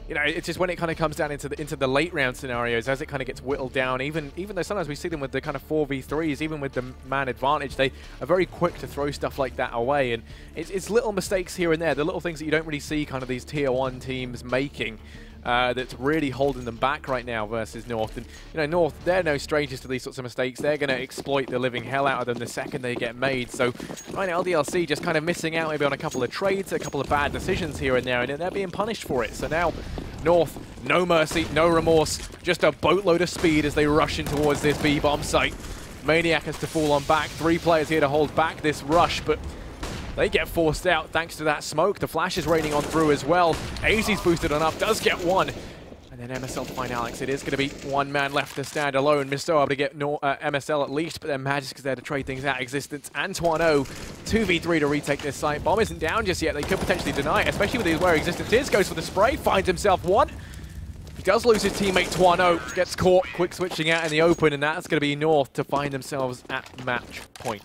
you know, it's just when it kind of comes down into the late round scenarios, as it kind of gets whittled down, even though sometimes we see them with the kind of 4v3s, even with the man advantage, they are very quick to throw stuff like that away. And it's little mistakes here and there, the little things that you don't really see kind of these tier 1 teams making. That's really holding them back right now versus North. And, you know, North, they're no strangers to these sorts of mistakes. They're going to exploit the living hell out of them the second they get made. So right now, LDLC just kind of missing out maybe on a couple of trades, a couple of bad decisions here and there, and they're being punished for it. So now, North, no mercy, no remorse, just a boatload of speed as they rush in towards this B-bomb site. Maniac has to fall on back. 3 players here to hold back this rush, but they get forced out thanks to that smoke. The flash is raining on through as well. AZ's boosted on up, does get one. And then MSL to find Alex. It is going to be one man left to stand alone. Misto able to get MSL at least, but then Magisk is there to trade things out. Existence and Twano, 2v3 to retake this site. Bomb isn't down just yet. They could potentially deny it, especially with where Existence is. Goes for the spray, finds himself one. He does lose his teammate Twano, gets caught, quick switching out in the open, and that's going to be North to find themselves at match point.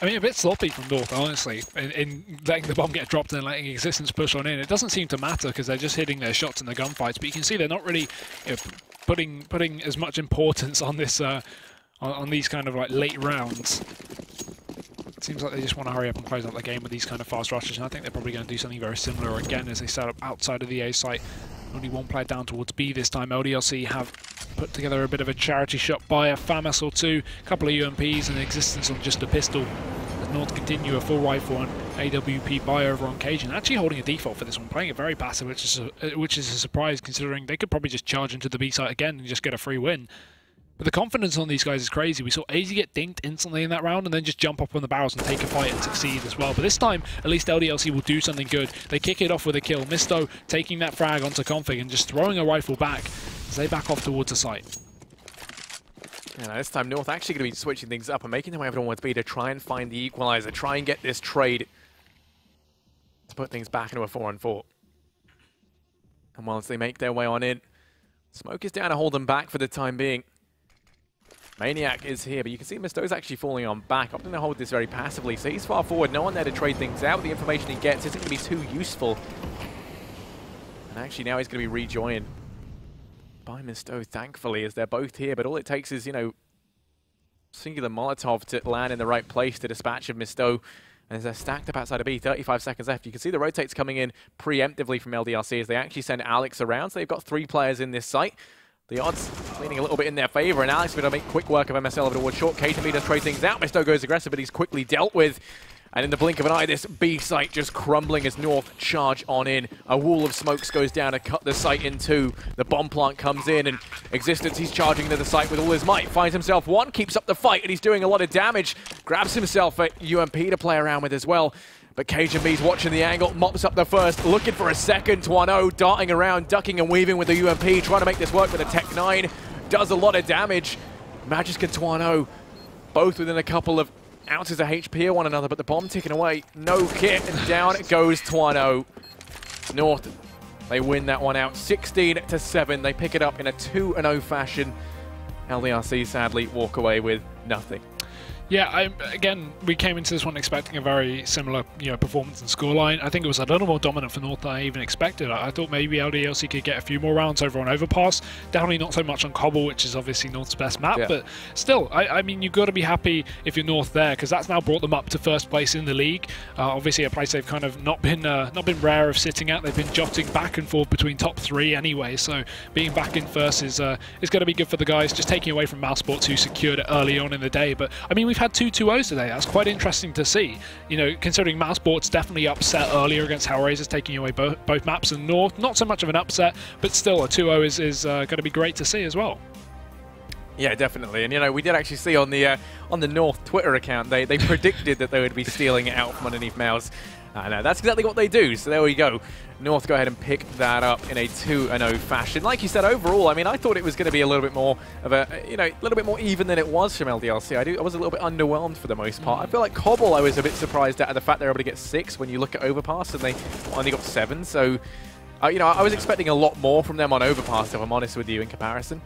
I mean, a bit sloppy from North, honestly, in letting the bomb get dropped and letting Existence push on in. It doesn't seem to matter because they're just hitting their shots in the gunfights, but you can see they're not really, you know, putting as much importance on this on these kind of like late rounds. It seems like they just want to hurry up and close out the game with these kind of fast rushes, and I think they're probably going to do something very similar again as they set up outside of the A site. Only one player down towards B this time. LDLC have put together a bit of a charity shot by a FAMAS or two, a couple of UMPs and Existence on just a pistol. As North continue a full rifle and AWP buy over on Cajun. Actually holding a default for this one, playing it very passive, which is a surprise considering they could probably just charge into the B site again and just get a free win. But the confidence on these guys is crazy. We saw AZ get dinked instantly in that round and then just jump up on the barrels and take a fight and succeed as well. But this time, at least LDLC will do something good. They kick it off with a kill. Misto taking that frag onto Config and just throwing a rifle back as they back off towards the site. Yeah, this time North actually going to be switching things up and making their way over towards B to try and find the equalizer, try and get this trade to put things back into a 4-on-4. And whilst they make their way on in, smoke is down to hold them back for the time being. Maniac is here, but you can see Misto's actually falling on back, opting to hold this very passively. So he's far forward, no one there to trade things out. The information he gets isn't going to be too useful. And actually now he's going to be rejoined by Misto, thankfully, as they're both here. But all it takes is, you know, singular Molotov to land in the right place to dispatch of Misto. And as they're stacked up outside of B, 35 seconds left. You can see the rotates coming in preemptively from LDLC as they actually send Alex around. So they've got 3 players in this site. The odds leaning a little bit in their favor, and Alex is going to make quick work of MSL over towards short. Cajun does trade things out. Misto goes aggressive, but he's quickly dealt with. And in the blink of an eye, this B site just crumbling as North charge on in. A wall of smokes goes down to cut the site in two. The bomb plant comes in, and Existence, he's charging into the site with all his might. Finds himself one, keeps up the fight, and he's doing a lot of damage. Grabs himself a UMP to play around with as well. But Cajun B's watching the angle, mops up the first, looking for a second. Twano darting around, ducking and weaving with the UMP, trying to make this work with a Tech 9. Does a lot of damage. Magisk and Twano, both within a couple of ounces of HP of one another, but the bomb ticking away. No kit, and down goes Twano. North, they win that one out, 16-7. They pick it up in a 2-0 fashion. LDLC sadly walk away with nothing. Yeah, again, we came into this one expecting a very similar, performance and scoreline. I think it was a little more dominant for North than I even expected. I thought maybe LDLC could get a few more rounds over on Overpass. Definitely not so much on Cobble, which is obviously North's best map. Yeah. But still, I mean, you've got to be happy if you're North there, because that's now brought them up to first place in the league. Obviously, a place they've kind of not been rare of sitting at. They've been jotting back and forth between top 3 anyway. So being back in first is going to be good for the guys. Just taking away from Mouse Sports, who secured it early on in the day. But I mean, we've had 2 2-0s today. That's quite interesting to see. Considering Mouse Sports definitely upset earlier against Hellraisers, taking away both maps, and North, not so much of an upset, but still a 2-0 is going to be great to see as well. Yeah, definitely. And we did actually see on the North Twitter account, they predicted that they would be stealing it out from underneath Mouse. That's exactly what they do. So there we go. North go ahead and pick that up in a 2-0 fashion. Like you said, overall, I mean, I thought it was going to be a little bit more of a, a little bit more even than it was from LDLC. I was a little bit underwhelmed for the most part. I feel like Cobble, I was a bit surprised at the fact they were able to get 6 when you look at Overpass, and they only got 7. So, I was expecting a lot more from them on Overpass, if I'm honest with you, in comparison.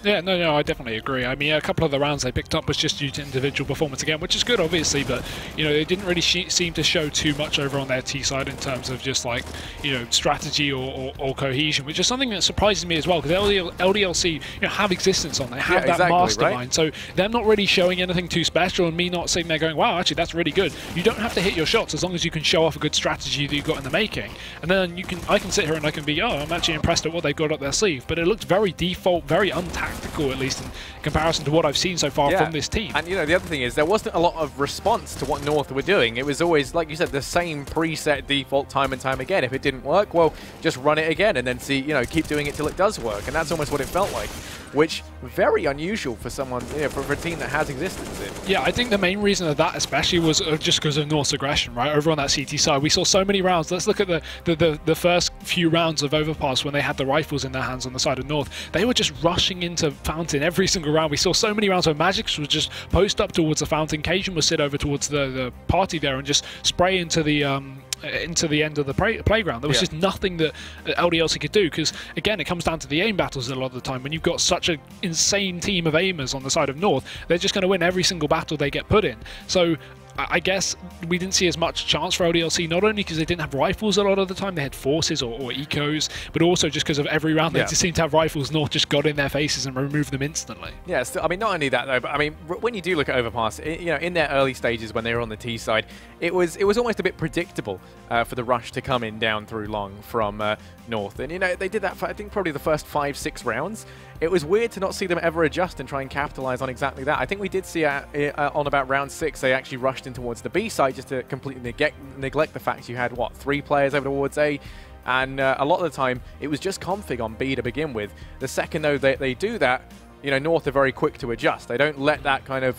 Yeah, no, I definitely agree. I mean, a couple of the rounds they picked up was just due to individual performance again, which is good, obviously, but, you know, it didn't really seem to show too much over on their T side in terms of just, like, you know, strategy or cohesion, which is something that surprises me as well, because LDLC, you know, have existence on. They have that mastermind, right? So them not really showing anything too special and me not sitting there going, wow, actually, that's really good. You don't have to hit your shots as long as you can show off a good strategy that you've got in the making. And then I can sit here and I can be, oh, I'm actually impressed at what they've got up their sleeve, but it looks very default, very untactical, at least in comparison to what I've seen so far from this team. And, you know, the other thing is there wasn't a lot of response to what North were doing. It was always, like you said, the same preset default time and time again. If it didn't work, well, just run it again and then see, you know, keep doing it till it does work. And that's almost what it felt like, which very unusual for someone, you know, for a team that has existence in. Yeah, I think the main reason of that especially was just because of North's aggression, right? Over on that CT side, we saw so many rounds. Let's look at the first few rounds of Overpass when they had the rifles in their hands on the side of North. They were just rushing into Fountain every single round. We saw so many rounds where Magix was just post up towards the Fountain, Cajun was sit over towards the party there and just spray into the end of the playground. There was just nothing that LDLC could do, because again, it comes down to the aim battles a lot of the time. When you've got such an insane team of aimers on the side of North, they're just going to win every single battle they get put in. So I guess we didn't see as much chance for LDLC, not only because they didn't have rifles a lot of the time, they had forces or ecos, but also just because of every round they just seemed to have rifles. North just got in their faces and removed them instantly. Yeah, still, I mean, not only that though, but I mean, when you do look at Overpass, you know, in their early stages when they were on the T side, it was almost a bit predictable for the rush to come in down through long from North, and you know, they did that for I think probably the first 5-6 rounds. It was weird to not see them ever adjust and try and capitalize on exactly that. I think we did see on about round 6, they actually rushed in towards the B side just to completely neglect the fact you had, what, 3 players over towards A, and a lot of the time it was just config on B to begin with. The second, though, they do that, you know, North are very quick to adjust. They don't let that kind of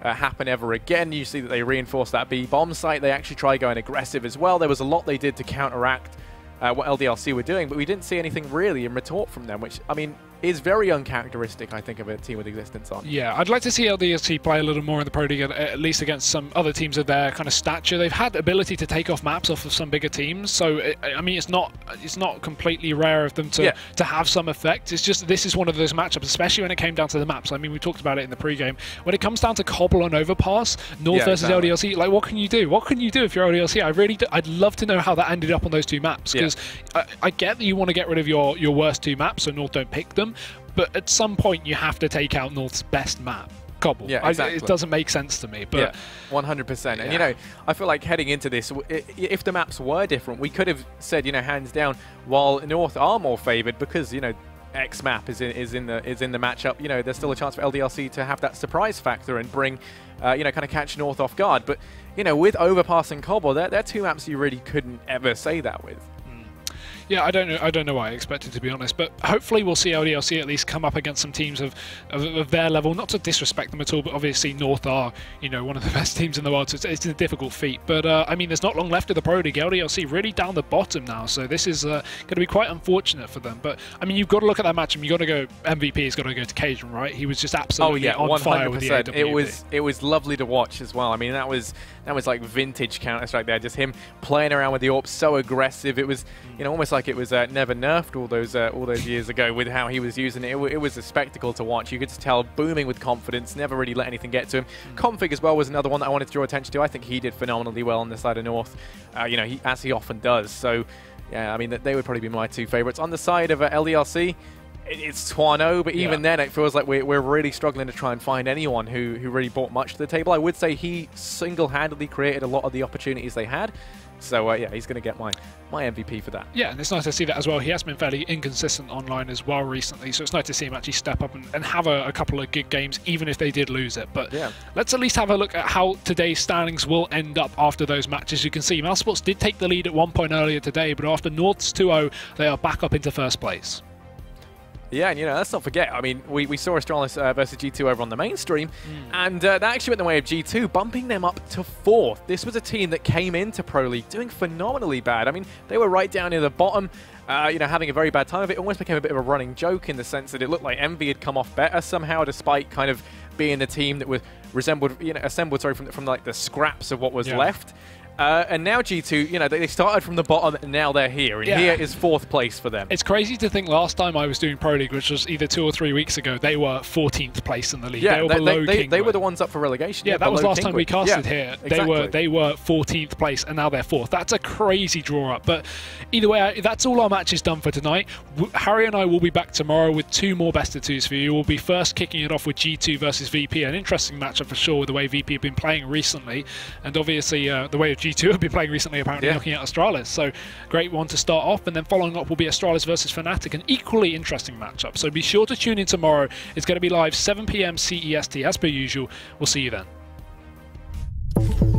happen ever again. You see that they reinforce that B bomb site. They actually try going aggressive as well. There was a lot they did to counteract what LDLC were doing, but we didn't see anything really in retort from them, which, I mean, is very uncharacteristic, I think, of a team with existence on. Yeah, I'd like to see LDLC play a little more in the Pro League, at least against some other teams of their kind of stature. They've had ability to take off maps off of some bigger teams, so I mean, it's not completely rare of them to have some effect. It's just this is one of those matchups, especially when it came down to the maps. I mean, we talked about it in the pre-game. When it comes down to Cobble and Overpass, North versus LDLC, like, what can you do? What can you do if you're LDLC? I really do, I'd love to know how that ended up on those 2 maps, because I get that you want to get rid of your worst 2 maps, so North don't pick them. But at some point, you have to take out North's best map, Cobble. Yeah, exactly. It doesn't make sense to me. But 100%. And, you know, I feel like heading into this, if the maps were different, we could have said, you know, hands down, while North are more favoured because, you know, X map is in the matchup, you know, there's still a chance for LDLC to have that surprise factor and bring, you know, kind of catch North off guard. But, you know, with Overpass and Cobble, they're 2 maps you really couldn't ever say that with. Yeah, I don't know what I expected, to be honest, but hopefully we'll see LDLC at least come up against some teams of their level. Not to disrespect them at all, but obviously North are, you know, one of the best teams in the world, so it's a difficult feat. But I mean, there's not long left of the Pro League. LDLC really down the bottom now, so this is going to be quite unfortunate for them. But I mean, you've got to look at that match, and you've got to go. MVP has got to go to Cajun, right? He was just absolutely on 100%. fire with the AWP. It was lovely to watch as well. I mean, that was like vintage Counter-Strike there. Just him playing around with the AWP, so aggressive. It was, you know, almost like it was never nerfed all those years ago with how he was using it. It was a spectacle to watch. You could just tell, booming with confidence, never really let anything get to him. Config as well was another one that I wanted to draw attention to. I think he did phenomenally well on the side of North, you know, as he often does. So, yeah, I mean, they would probably be my 2 favorites. On the side of LDLC, it's Twano, but even then it feels like we're really struggling to try and find anyone who really brought much to the table. I would say he single-handedly created a lot of the opportunities they had. So, yeah, he's going to get my MVP for that. Yeah, and it's nice to see that as well. He has been fairly inconsistent online as well recently, so it's nice to see him actually step up and have a couple of good games, even if they did lose it. But let's at least have a look at how today's standings will end up after those matches. You can see Mousesports did take the lead at 1 point earlier today, but after North's 2-0, they are back up into first place. Yeah, and, you know, let's not forget, I mean, we saw Astralis versus G2 over on the mainstream, and that actually went the way of G2, bumping them up to 4th. This was a team that came into Pro League doing phenomenally bad. I mean, they were right down near the bottom, you know, having a very bad time of it. It almost became a bit of a running joke in the sense that it looked like Envy had come off better somehow, despite kind of being the team that was assembled from like the scraps of what was left. And now G2, you know, they started from the bottom and now they're here. And here is 4th place for them. It's crazy to think last time I was doing Pro League, which was either 2 or 3 weeks ago, they were 14th place in the league. Yeah, they were below they were the ones up for relegation. Yeah, that was last time we casted here. They were 14th place and now they're 4th. That's a crazy draw up. But either way, that's all our matches done for tonight. Harry and I will be back tomorrow with 2 more best of 2s for you. We'll be first kicking it off with G2 versus VP, an interesting matchup for sure with the way VP have been playing recently, and obviously the way G2 have been playing recently, apparently knocking out Astralis. So great one to start off, and then following up will be Astralis versus Fnatic, an equally interesting matchup. So be sure to tune in tomorrow. It's going to be live 7 PM CEST as per usual. We'll see you then.